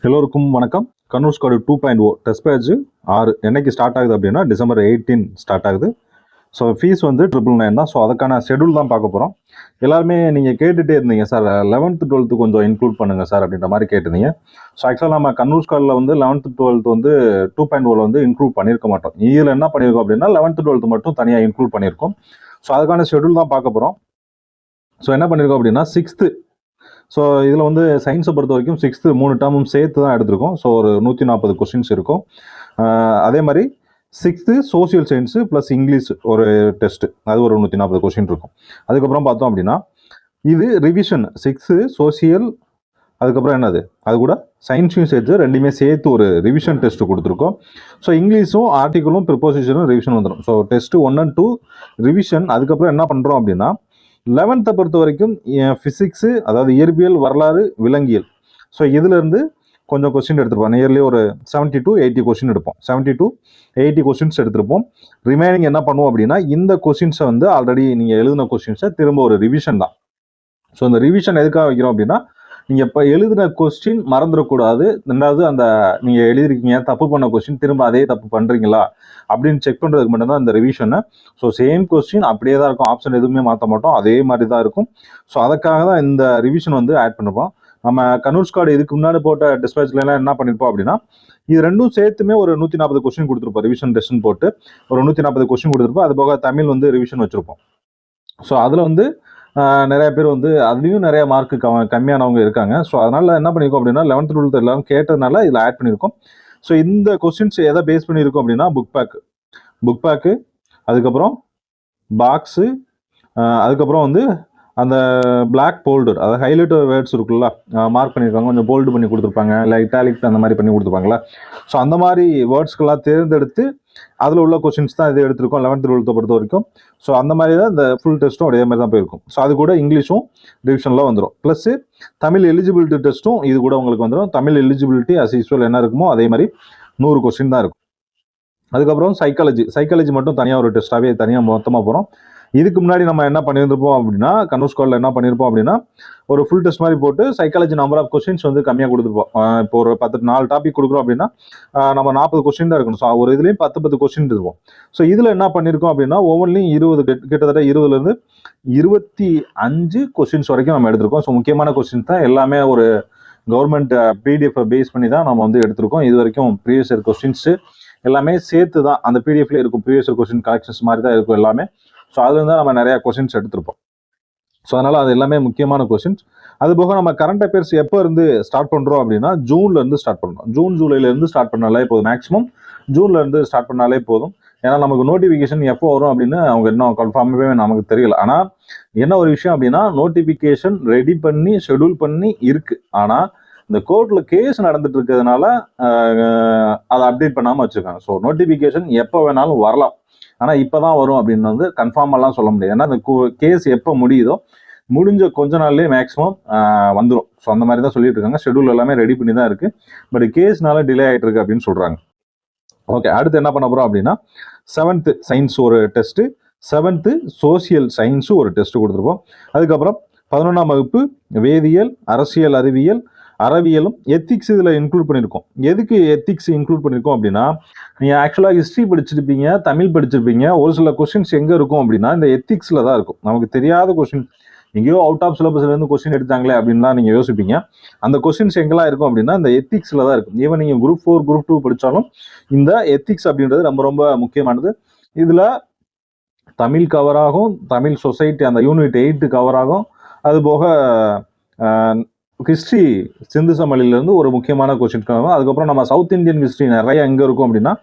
எல்லோருக்கும் வணக்கம். Kannur squad 2.0 test batch 6 என்னைக்கு ஸ்டார்ட் ஆகுது அப்படின்னா டிசம்பர் 18 ஸ்டார்ட் ஆகுது. ஸோ ஃபீஸ் வந்து 999 தான். ஸோ அதுக்கான ஷெடியூல் தான் பார்க்க போகிறோம். எல்லாருமே நீங்கள் கேட்டுகிட்டே இருந்தீங்க சார் 11th 12th கொஞ்சம் இன்க்ளூட் பண்ணுங்கள் சார் அப்படின்ற மாதிரி கேட்டிருந்தீங்க. ஸோ ஆக்சுவலாக நம்ம கண்ணூர் ஸ்குவாடில் வந்து 11th 12th வந்து 2.0 வந்து இன்க்ளூட் பண்ணியிருக்க மாட்டோம். இதில் என்ன பண்ணியிருக்கோம் அப்படின்னா 11th 12th மட்டும் தனியாக இன்க்ளூட் பண்ணியிருக்கோம். ஸோ அதுக்கான ஷெடியூல் தான் பார்க்க போகிறோம். ஸோ என்ன பண்ணியிருக்கோம் அப்படின்னா 6th. ஸோ இதில் வந்து சயின்ஸை பொறுத்த வரைக்கும் 6th 3 டேர்மும் சேர்த்து தான் எடுத்திருக்கோம். ஸோ ஒரு 140 கொஸ்டின்ஸ் இருக்கும். அதே மாதிரி 6th social science plus English ஒரு டெஸ்ட்டு, அது ஒரு 140 கொஸ்டின் இருக்கும். அதுக்கப்புறம் பார்த்தோம் அப்படின்னா இது ரிவிஷன் 6th சோசியல், அதுக்கப்புறம் என்னது அது கூட சயின்ஸையும் சேர்த்து ரெண்டுமே சேர்த்து ஒரு ரிவிஷன் டெஸ்ட்டு கொடுத்துருக்கோம். ஸோ இங்கிலீஷும் ஆர்டிக்கலும் ப்ரிப்போசிஷனும் ரிவிஷன் வந்துடும். So test 1 and 2 revision. அதுக்கப்புறம் என்ன பண்ணுறோம் அப்படின்னா 11th பொறுத்த வரைக்கும் ஃபிசிக்ஸு, அதாவது இயற்பியல், வரலாறு, விலங்கியல். ஸோ இதிலேருந்து கொஞ்சம் கொஸ்டின் எடுத்துருப்போம். நியர்லி ஒரு 70 to 80 கொஸ்டின் எடுப்போம். 70 to 80 கொஸ்டின்ஸ் எடுத்திருப்போம். ரிமைனிங் என்ன பண்ணுவோம் அப்படின்னா இந்த கொஸ்டின்ஸை வந்து ஆல்ரெடி நீங்கள் எழுதின கொஸ்டின்ஸை திரும்ப ஒரு ரிவிஷன் தான். ஸோ இந்த ரிவிஷன் எதுக்காக வைக்கிறோம் அப்படின்னா நீங்கள் இப்போ எழுதின கொஸ்டின் மறந்துடக்கூடாது. ரெண்டாவது அந்த நீங்கள் எழுதிருக்கீங்க தப்பு பண்ண கொஸ்டின் திரும்ப அதே தப்பு பண்ணுறீங்களா அப்படின்னு செக் பண்ணுறதுக்கு மட்டும்தான் இந்த ரிவிஷனை. ஸோ சேம் கொஸ்டின் அப்படியே தான் இருக்கும், ஆப்ஷன் எதுவுமே மாற்ற மாட்டோம், அதே மாதிரி தான் இருக்கும். ஸோ அதுக்காக தான் இந்த ரிவிஷன் வந்து ஆட் பண்ணிருப்போம். நம்ம கண்ணூர் ஸ்குவாட் இதுக்கு முன்னாடி போட்ட டிஸ்பேட்ச்லாம் என்ன பண்ணியிருப்போம் அப்படின்னா இது ரெண்டும் சேர்த்துமே ஒரு 140 கொஸ்டின் கொடுத்துருப்போம். ரிவிஷன் டெஸ்ட்னு போட்டு ஒரு 140 கொஸ்டின் கொடுத்துருப்போம். அது போக தமிழ் வந்து ரிவிஷன் வச்சுருப்போம். ஸோ அதில் வந்து நிறைய பேர் வந்து அதுலேயும் நிறைய மார்க்கு கம்மியானவங்க இருக்காங்க. ஸோ அதனால் என்ன பண்ணியிருக்கோம் அப்படின்னா 11th 12th எல்லாரும் கேட்டதுனால இதில் ஆட் பண்ணியிருக்கோம். ஸோ இந்த கொஸ்டின்ஸ் எதை பேஸ் பண்ணியிருக்கோம் அப்படின்னா புக் பேக்கு, அதுக்கப்புறம் பாக்ஸு, அதுக்கப்புறம் வந்து அந்த பிளாக் போல்டர், அதாவது ஹைலைட் வேர்ட்ஸ் இருக்குல்ல, மார்க் பண்ணியிருக்காங்க, கொஞ்சம் போல்டு பண்ணி கொடுத்துருப்பாங்க, இல்லை இட்டாலிக் அந்த மாதிரி பண்ணி கொடுத்துருப்பாங்களா. ஸோ அந்த மாதிரி வேர்ட்ஸ்க்கெல்லாம் தேர்ந்தெடுத்து அதில் உள்ள கொஸ்டின்ஸ் தான் இது எடுத்திருக்கோம் 11th 12th பொறுத்த வரைக்கும். ஸோ அந்த மாதிரி தான் இந்த ஃபுல் டெஸ்ட்டும் அதே மாதிரி தான் போயிருக்கும். ஸோ அது கூட இங்கிலீஷும் ரிவிஷனில் வந்துடும். ப்ளஸ் தமிழ் எலிஜிபிலிட்டி டெஸ்ட்டும் இது கூட உங்களுக்கு வந்துடும். தமிழ் எலிஜிபிலிட்டி அஸ் யூஸ்வல் என்ன இருக்குமோ அதே மாதிரி 100 கொஸ்டின் தான் இருக்கும். அதுக்கப்புறம் சைக்காலஜி மட்டும் தனியாக ஒரு டெஸ்ட்டாகவே தனியாக மொத்தமாக போகிறோம். இதுக்கு முன்னாடி நம்ம என்ன பண்ணியிருப்போம் அப்படின்னா கண்ணூர் ஸ்குவாடில் என்ன பண்ணியிருப்போம் அப்படின்னா ஒரு ஃபுல் டெஸ்ட் மாதிரி போட்டு சைக்காலஜி நம்பர் ஆஃப் கொஸ்டின்ஸ் வந்து கம்மியாக கொடுத்துருப்போம். இப்போ ஒரு 4 டாபிக் கொடுக்குறோம் அப்படின்னா நம்ம 40 கொஸ்டின் தான் இருக்கணும். ஸோ ஒரு இதுலேயும் 10 கொஸ்டின் இருக்கும். ஸோ இதில் என்ன பண்ணியிருக்கோம் அப்படின்னா ஒவ்வொன்றிலையும் 20 கிட்டத்தட்ட 20லேருந்து 25 கொஸ்டின்ஸ் வரைக்கும் நம்ம எடுத்திருக்கோம். ஸோ முக்கியமான கொஸ்டின்ஸ் தான் எல்லாமே ஒரு கவர்மெண்ட் பிடிஎஃப் பேஸ் பண்ணி தான் நம்ம வந்து எடுத்திருக்கோம். இது வரைக்கும் ப்ரீவியஸ் இயர் கொஸ்டின்ஸு எல்லாமே சேர்த்து தான் அந்த பிடிஎஃப்ல இருக்கும். ப்ரீவியஸ் இயர் கொஸ்டின் கலெக்ஷன்ஸ் மாதிரி தான் இருக்கும் எல்லாமே. ஸோ அதுலேருந்து தான் நம்ம நிறையா கொஸ்டின்ஸ் எடுத்திருப்போம். ஸோ அதனால் அது எல்லாமே முக்கியமான கொஸ்டின்ஸ். அது போக நம்ம கரண்ட் அஃபேர்ஸ் எப்போ இருந்து ஸ்டார்ட் பண்ணுறோம் அப்படின்னா ஜூன்லேருந்து ஸ்டார்ட் பண்ணுறோம். ஜூலைலேருந்து ஸ்டார்ட் பண்ணாலே போதும். மேக்ஸிமம் ஜூன்லேருந்து ஸ்டார்ட் பண்ணாலே போதும். ஏன்னா நமக்கு நோட்டிஃபிகேஷன் எப்போ வரும் அப்படின்னு அவங்க இன்னும் கன்ஃபார்மாகவே நமக்கு தெரியல. ஆனால் என்ன ஒரு விஷயம் அப்படின்னா நோட்டிஃபிகேஷன் ரெடி பண்ணி ஷெடியூல் பண்ணி இருக்குது. ஆனால் இந்த கோர்ட்டில் கேஸ் நடந்துட்டு இருக்கிறதுனால அதை அப்டேட் பண்ணாமல் வச்சுருக்காங்க. ஸோ நோட்டிஃபிகேஷன் எப்போ வேணாலும் வரலாம். ஆனால் இப்போ தான் வரும் அப்படின்னு வந்து கன்ஃபார்மெல்லாம் சொல்ல முடியாது. ஏன்னா அந்த கேஸ் எப்போ முடியுதோ முடிஞ்ச கொஞ்ச நாள்லேயே மேக்ஸிமம் வந்துடும். ஸோ அந்த மாதிரி தான் சொல்லிட்டு இருக்காங்க. ஷெடியூல் எல்லாமே ரெடி பண்ணி தான் இருக்குது. பட் கேஸ்னால டிலே ஆகிட்டு இருக்கு அப்படின்னு சொல்கிறாங்க. ஓகே, அடுத்து என்ன பண்ண போகிறோம் அப்படின்னா 7th சயின்ஸ் ஒரு டெஸ்ட்டு, 7th சோசியல் சயின்ஸும் ஒரு டெஸ்ட்டு கொடுத்துருப்போம். அதுக்கப்புறம் 11ஆம் வகுப்பு வேதியியல், அரசியல் அறிவியல், அறவியலும் எத்திக்ஸ் இதில் இன்க்ளூட் பண்ணியிருக்கோம். எதுக்கு எத்திக்ஸ் இன்க்ளூட் பண்ணியிருக்கோம் அப்படின்னா நீங்கள் ஆக்சுவலாக ஹிஸ்ட்ரி படிச்சிருப்பீங்க, தமிழ் படிச்சிருப்பீங்க. ஒரு சில கொஸ்டின்ஸ் எங்கே இருக்கும் அப்படின்னா இந்த எத்திக்ஸில் தான் இருக்கும். நமக்கு தெரியாத கொஸ்டின் எங்கேயோ அவுட் ஆஃப் சிலபஸ்லேருந்து கொஸ்டின் எடுத்தாங்களே அப்படின்லாம் நீங்கள் யோசிப்பீங்க. அந்த கொஸ்டின்ஸ் எங்கெல்லாம் இருக்கும் அப்படின்னா இந்த எத்திக்ஸில் தான் இருக்கும். ஈவன் நீங்கள் குரூப் 4 குரூப் 2 படித்தாலும் இந்த எத்திக்ஸ் அப்படின்றது ரொம்ப ரொம்ப முக்கியமானது. இதில் தமிழ் கவர் ஆகும், தமிழ் சொசைட்டி அந்த யூனிட் 8 கவர் ஆகும். அது போக ஹிஸ்ட்ரி சிந்து சமவெளியிலேருந்து ஒரு முக்கியமான கொஸ்டின் ஆகும். அதுக்கப்புறம் நம்ம சவுத் இந்தியன் ஹிஸ்ட்ரி நிறைய எங்கே இருக்கும் அப்படின்னா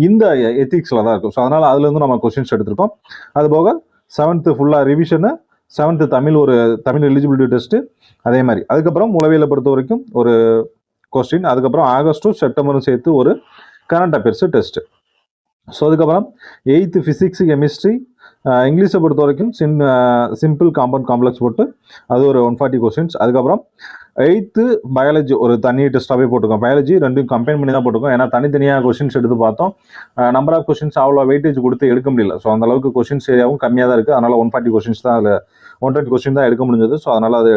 இந்த எத்திக்ஸில் தான் இருக்கும். ஸோ அதனால் அதுலேருந்து நம்ம கொஸ்டின்ஸ் எடுத்திருக்கோம். அது போக 7th ஃபுல்லாக ரிவிஷனு, 7th தமிழ் ஒரு தமிழ் எலிஜிபிலிட்டி டெஸ்ட்டு அதே மாதிரி. அதுக்கப்புறம் உளவியலை பொறுத்த வரைக்கும் ஒரு கொஸ்டின். அதுக்கப்புறம் ஆகஸ்ட்டும் செப்டம்பரும் சேர்த்து ஒரு கரண்ட் அஃபேர்ஸ் டெஸ்ட்டு. ஸோ அதுக்கப்புறம் 8th ஃபிசிக்ஸ் கெமிஸ்ட்ரி இங்கிலீஷை பொறுத்த வரைக்கும் சிம்பிள் காம்பவுண்ட் காம்ப்ளெக்ஸ் போட்டு அது ஒரு 140 கொஸ்டின்ஸ். அதுக்கப்புறம் 8th பயாலஜி ஒரு தனி டெஸ்ட்டாகவே போட்டிருக்கோம். பயாலஜி ரெண்டும் கம்பைன் பண்ணி தான் போட்டிருக்கோம். ஏன்னா தனித்தனியாக கொஸ்டின்ஸ் எடுத்து பார்த்தோம். நம்பர் ஆஃப் கொஸ்டின்ஸ் அவ்வளோ வெயிட்டேஜ் கொடுத்து எடுக்க முடியல. ஸோ அந்த அளவுக்கு கொஸ்டின்ஸ் ஏரியாவும் கம்மியாக தான் இருக்குது. அதனால் 140 கொஸ்டின்ஸ் தான் அதில் 120 கொஸ்டின் தான் எடுக்க முடிஞ்சது. ஸோ அதனால் அது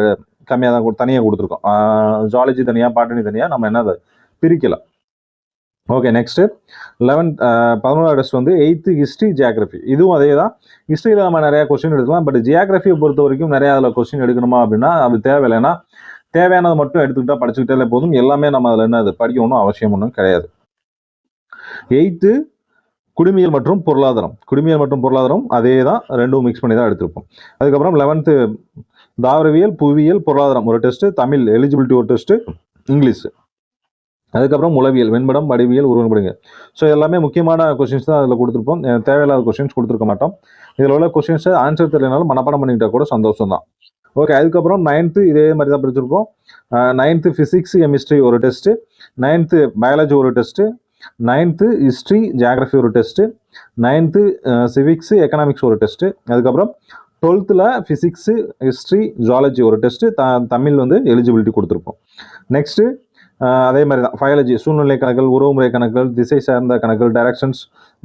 கம்மியாக தான் தனியாக கொடுத்துருக்கோம். ஜாலஜி தனியாக பாட்டனி தனியாக நம்ம என்ன அதை பிரிக்கல. ஓகே, நெக்ஸ்ட்டு 11th டெஸ்ட் வந்து 8th ஹிஸ்ட்ரி ஜியாகிரஃபி. இதுவும் அதே தான். ஹிஸ்ட்ரியில் நம்ம நிறையா கொஸ்டின் எடுக்கலாம். பட் ஜியாகிரஃபியை பொறுத்த வரைக்கும் நிறையா அதில் கொஸ்டின் எடுக்கணுமா அப்படின்னா அது தேவையில்லைன்னா தேவையானது மட்டும் எடுத்துக்கிட்டா படிச்சுக்கிட்டாலே போதும். எல்லாமே நம்ம அதில் என்ன அது படிக்கணும் அவசியம் ஒன்றும் கிடையாது. 8th குடிமியல் மற்றும் பொருளாதாரம். குடிமியல் மற்றும் பொருளாதாரம் அதே தான், ரெண்டும் மிக்ஸ் பண்ணி தான் எடுத்திருப்போம். அதுக்கப்புறம் 11th தாவரவியல் புவியியல் பொருளாதாரம் ஒரு டெஸ்ட்டு, தமிழ் எலிஜிபிலிட்டி ஒரு டெஸ்ட்டு, இங்கிலீஷ். அதுக்கப்புறம் உளவியல் வெண்படம் வடிவியல் உருவன்படுங்க. ஸோ எல்லாமே முக்கியமான கொஸ்டின்ஸ் தான் அதில் கொடுத்துருப்போம். தேவையில்லாத கொஸ்டின்ஸ் கொடுத்துருக்க மாட்டோம். இதில் உள்ள கொஸ்டின்ஸை ஆன்சர் தெரியலனாலும் மனப்பாடம் பண்ணிக்கிட்டால் கூட சந்தோஷம் தான். ஓகே, அதுக்கப்புறம் 9th இதே மாதிரி தான் பிரிச்சிருப்போம். 9th ஃபிசிக்ஸ் கெமிஸ்ட்ரி ஒரு டெஸ்ட்டு, 9th பயாலஜி ஒரு டெஸ்ட்டு, 9th ஹிஸ்ட்ரி ஜியாகிரஃபி ஒரு டெஸ்ட்டு, 9th சிவிக்ஸ் எக்கனாமிக்ஸ் ஒரு டெஸ்ட்டு. அதுக்கப்புறம் 12th ஃபிசிக்ஸு ஹிஸ்ட்ரி ஜுவாலஜி ஒரு டெஸ்ட்டு, தமிழ் வந்து எலிஜிபிலிட்டி கொடுத்துருப்போம். நெக்ஸ்ட்டு அதே மாதிரி தான் பயாலஜி சூழ்நிலை கணக்குகள், உறவுமுறை கணக்குகள், திசை சார்ந்த கணக்குகள், டைரக்ஷன்ஸ்,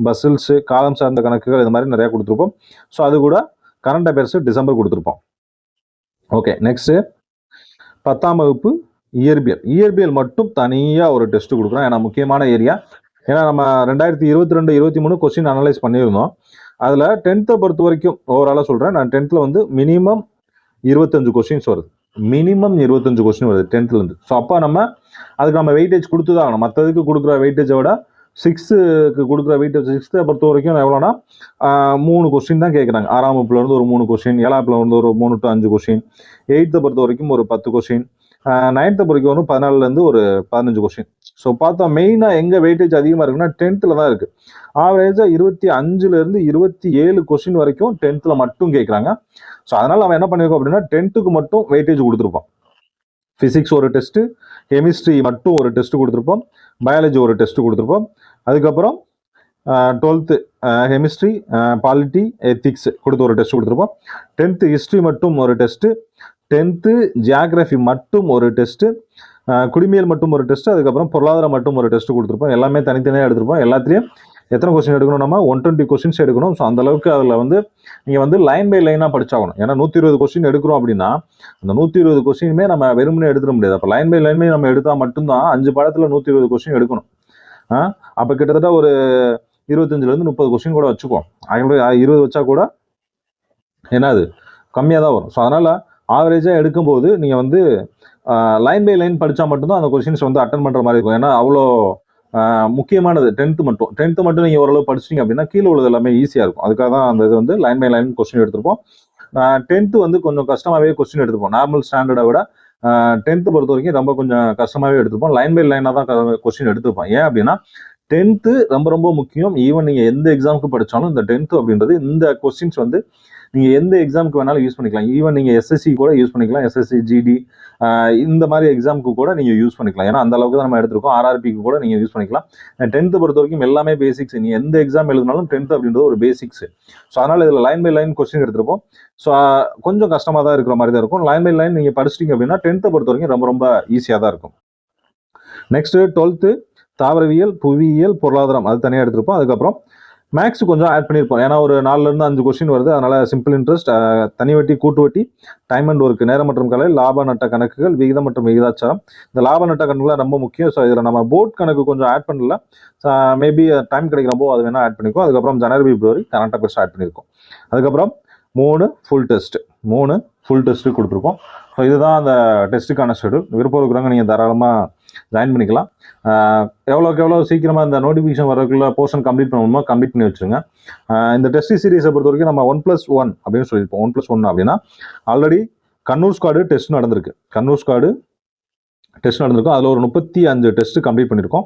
பசில்ஸு, காலம் சார்ந்த கணக்குகள், இது மாதிரி நிறையா கொடுத்துருப்போம். ஸோ அது கூட கரண்ட் அஃபேர்ஸு டிசம்பர் கொடுத்துருப்போம். ஓகே, நெக்ஸ்ட்டு 10ஆம் வகுப்பு இயற்பியல். இயற்பியல் மட்டும் தனியாக ஒரு டெஸ்ட்டு கொடுக்குறோம். ஏன்னா முக்கியமான ஏரியா. ஏன்னா நம்ம 2022-23 கொஸ்டின் அனலைஸ் பண்ணியிருந்தோம். அதில் 10th பொறுத்த வரைக்கும் ஓவராலாக சொல்கிறேன். நான் 10th வந்து மினிமம் 25 கொஸ்டின்ஸ் வருது. மினிமம் 25 கொஸ்டின் வருது 10th. ஸோ அப்போ அதுக்கு நம்ம வெயிட்டேஜ் கொடுத்து தான் ஆகணும். மற்றதுக்கு கொடுக்குற வெயிட்டேஜை விட 6க்கு கொடுக்குற வெயிட்டேஜ் 6th பொறுத்த வரைக்கும் எவ்வளோனா 3 கொஸ்டின் தான் கேட்குறாங்க. 6ஆம் வகுப்புலேருந்து ஒரு 3 கொஸ்டின், 7ஆம் வகுப்புலேருந்து ஒரு 3 to 5 கொஸ்டின், 8th பொறுத்த வரைக்கும் ஒரு 10 கொஸ்டின், 9th பொறுத்த வரைக்கும் 14லேருந்து ஒரு 15 கொஸ்டின். ஸோ பார்த்தா மெயினாக எங்கே வெயிட்டேஜ் அதிகமாக இருக்குன்னா 10th தான் இருக்குது. ஆவரேஜாக 25லேருந்து 27 கொஸ்டின் வரைக்கும் 10th மட்டும் கேட்குறாங்க. ஸோ அதனால் நம்ம என்ன பண்ணியிருக்கோம் அப்படின்னா 10th மட்டும் வெயிட்டேஜ் கொடுத்துருப்போம். ஃபிசிக்ஸ் ஒரு டெஸ்ட்டு, கெமிஸ்ட்ரி மட்டும் ஒரு டெஸ்ட்டு கொடுத்துருப்போம், பயாலஜி ஒரு டெஸ்ட்டு கொடுத்துருப்போம். அதுக்கப்புறம் 12th கெமிஸ்ட்ரி, பாலிட்டி, எத்திக்ஸ் கொடுத்து ஒரு டெஸ்ட் கொடுத்துருப்போம். 10th ஹிஸ்ட்ரி மட்டும் ஒரு டெஸ்ட்டு, 10th ஜியாகிரஃபி மட்டும் ஒரு டெஸ்ட்டு, குடிமியல் மட்டும் ஒரு டெஸ்ட்டு, அதுக்கப்புறம் பொருளாதாரம் மட்டும் ஒரு டெஸ்ட்டு கொடுத்துருப்போம். எல்லாமே தனித்தனியாக எடுத்திருப்போம். எல்லாத்துலேயும் எத்தனை கொஸ்டின் எடுக்கணும்? நம்ம 120 கொஸ்டின்ஸ் எடுக்கணும். ஸோ அந்தளவுக்கு அதில் வந்து நீங்கள் வந்து லைன் பை லைனாக படிச்சாகணும். ஏன்னா 120 கொஸ்டின் எடுக்கிறோம் அப்படின்னா அந்த 120 கொஸ்டினுமே நம்ம வெறுமனே எடுத்துட முடியாது. அப்போ லைன் பை லைன்மே நம்ம எடுத்தால் மட்டும்தான் 5 பாடத்தில் 120 கொஸ்டின் எடுக்கணும். அப்போ கிட்டத்தட்ட ஒரு 25லேருந்து 30 கொஸ்டின் கூட வச்சுக்குவோம். 20 வச்சா கூட என்னது கம்மியாக தான் வரும். ஸோ அதனால் ஆவரேஜாக எடுக்கும்போது நீங்கள் வந்து லைன் பை லைன் படித்தா மட்டும்தான் அந்த கொஸ்டின்ஸ் வந்து அட்டன் பண்ணுற மாதிரி இருக்கும். ஏன்னா அவ்வளோ முக்கியமானது 10th மட்டும் நீங்கள் ஓரளவு படிச்சிட்டிங்க அப்படின்னா கீழே உள்ளது எல்லாமே ஈஸியாக இருக்கும். அதுக்காக தான் அந்த இது வந்து லைன் பை லைன் கொஸ்டின் எடுத்திருப்போம். 10th வந்து கொஞ்சம் கஷ்டமாகவே கொஸ்டின் எடுத்துப்போம். நார்மல் ஸ்டாண்டர்டை விட 10th பொறுத்த வரைக்கும் ரொம்ப கொஞ்சம் கஷ்டமாகவே எடுத்துப்போம். லைன் பை லைனாக தான் கொஸ்டின் எடுத்துப்போம். ஏன் அப்படின்னா 10th ரொம்ப ரொம்ப முக்கியம். ஈவன் நீங்கள் எந்த எக்ஸாமுக்கு படித்தாலும் இந்த 10th அப்படின்றது இந்த கொஸ்டின்ஸ் வந்து நீங்கள் எந்த எக்ஸாமுக்கு வேணாலும் யூஸ் பண்ணிக்கலாம். ஈவன் நீங்கள் எஸ்எஸ்சி கூட யூஸ் பண்ணிக்கலாம். எஸ்எஸ்சி, ஜிடி இந்த மாதிரி எக்ஸாமுக்கு கூட நீங்கள் யூஸ் பண்ணிக்கலாம். ஏன்னா அந்த அளவுக்கு தான் நம்ம எடுத்திருக்கோம். ஆர்ஆர்பிக்கு கூட நீங்கள் யூஸ் பண்ணிக்கலாம். 10th பொறுத்த வரைக்கும் எல்லாமே பேசிக்ஸ். நீங்கள் எந்த எக்ஸாம் எழுதினாலும் 10th அப்படின்றது ஒரு பேசிக்ஸ். ஸோ அதனால் இதில் லைன் பை லைன் கொஸ்டின் எடுத்திருப்போம். ஸோ கொஞ்சம் கஷ்டமாக தான் இருக்கிற மாதிரி தான் இருக்கும். லைன் பை லைன் நீங்கள் படிச்சிட்டிங்க அப்படின்னா 10th பொறுத்த வரைக்கும் ரொம்ப ரொம்ப ஈஸியாக தான் இருக்கும். நெக்ஸ்ட்டு 12th தாவரவியல் புவியியல் பொருளாதாரம் அது தனியாக எடுத்திருப்போம். அதுக்கப்புறம் மேக்ஸ் கொஞ்சம் ஆட் பண்ணியிருப்போம். ஏன்னா ஒரு 4லேருந்து 5 கொஸ்டின் வருது. அதனால் சிம்பிள் இன்ட்ரெஸ்ட், தனி வட்டி, கூட்டு வட்டி, டைம் அண்ட் ஒர்க், நேரம் மற்றும் கலை, லாப நட்ட கணக்குகள், விகிதம் மற்றும் விகிதாச்சாரம். இந்த லாப நட்ட கணக்குலாம் ரொம்ப முக்கியம். ஸோ இதில் நம்ம போர்ட் கணக்கு கொஞ்சம் ஆட் பண்ணல. மேபி டைம் கிடைக்கிறப்போ அது வேணால் ஆட் பண்ணிக்கோ. அதுக்கப்புறம் ஜனவரி பிப்ரவரி கரண்ட் அஃபேர்ஸ் ஆட் பண்ணியிருக்கோம். அதுக்கப்புறம் 3 ஃபுல் டெஸ்ட்டு கொடுத்துருக்கோம். ஸோ இதுதான் அந்த டெஸ்ட்டுக்கான ஷெடியூல். விருப்பம் இருக்கிறவங்க நீங்கள் தாராளமாக ஜாயின் பண்ணிக்கலாம். எவ்வளோக்கு எவ்வளோ சீக்கிரமாக இந்த நோட்டிஃபிகேஷன் வரக்குள்ள போர்ஷன் கம்ப்ளீட் பண்ணணுமோ கம்ப்ளீட் பண்ணி வச்சுருங்க. இந்த டெஸ்ட் சீரீஸை பொறுத்த வரைக்கும் நம்ம 1+1 அப்படின்னு சொல்லியிருப்போம். 1+1 அப்படின்னா ஆல்ரெடி கண்ணூர் ஸ்குவாடு டெஸ்ட் நடந்திருக்கு. அதில் ஒரு 35 டெஸ்ட் கம்ப்ளீட் பண்ணியிருக்கோம்.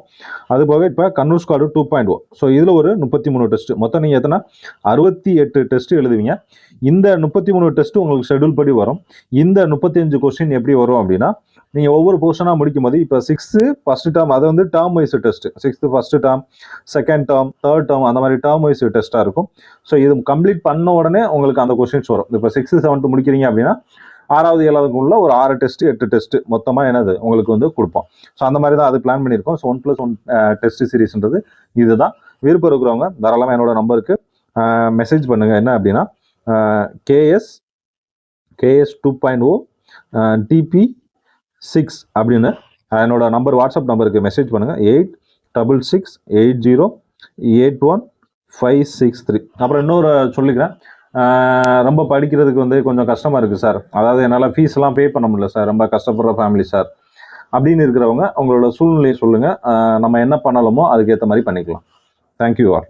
அது போக இப்போ கண்ணூர் ஸ்குவாடு 2.0. ஸோ இதில் ஒரு 33 டெஸ்ட். மொத்தம் நீங்கள் எத்தனை 68 டெஸ்ட் எழுதுவீங்க. இந்த 33 டெஸ்ட் உங்களுக்கு ஷெடியூல் படி வரும். இந்த 35 கொஸ்டின் எப்படி வரும் அப்படின்னா நீங்கள் ஒவ்வொரு போர்ஷனாக முடிக்கும் போது இப்போ 6th ஃபஸ்ட்டு டேர்ம் அது வந்து term wise test, 6th first term, second term, third term, அந்த மாதிரி டேர்ம் வைஸ் டெஸ்ட்டாக இருக்கும். ஸோ இது கம்ப்ளீட் பண்ண உடனே உங்களுக்கு அந்த கொஸ்டின்ஸ் வரும். இப்போ 6th 7th முடிக்கிறீங்க அப்படின்னா 6வது 7வதுக்குள்ள ஒரு 6 டெஸ்ட் 8 டெஸ்ட் மொத்தமாக என்னது உங்களுக்கு வந்து கொடுப்போம். ஸோ அந்த மாதிரி தான் அது பிளான் பண்ணியிருக்கோம். ஸோ 1+1 டெஸ்ட் சீரீஸ்ன்றது இதுதான். விருப்பம் இருக்கிறவங்க தாராளமாக என்னோட நம்பருக்கு மெசேஜ் பண்ணுங்கள். என்ன அப்படின்னா KS 2.0 TP6 அப்படின்னு என்னோட நம்பர், வாட்ஸ்அப் நம்பருக்கு மெசேஜ் பண்ணுங்கள். 8666808156 அப்புறம் இன்னொரு சொல்லிக்கிறேன், ரொம்ப படிக்கிறதுக்கு வந்து கொஞ்சம் கஷ்டமாக இருக்குது சார், அதாவது என்னால் ஃபீஸ்லாம் பே பண்ண முடியல சார், ரொம்ப கஷ்டப்படுற ஃபேமிலி சார் அப்படின்னு இருக்கிறவங்க உங்களோட சூழ்நிலையை சொல்லுங்கள், நம்ம என்ன பண்ணலாமோ அதுக்கேற்ற மாதிரி பண்ணிக்கலாம். Thank you all.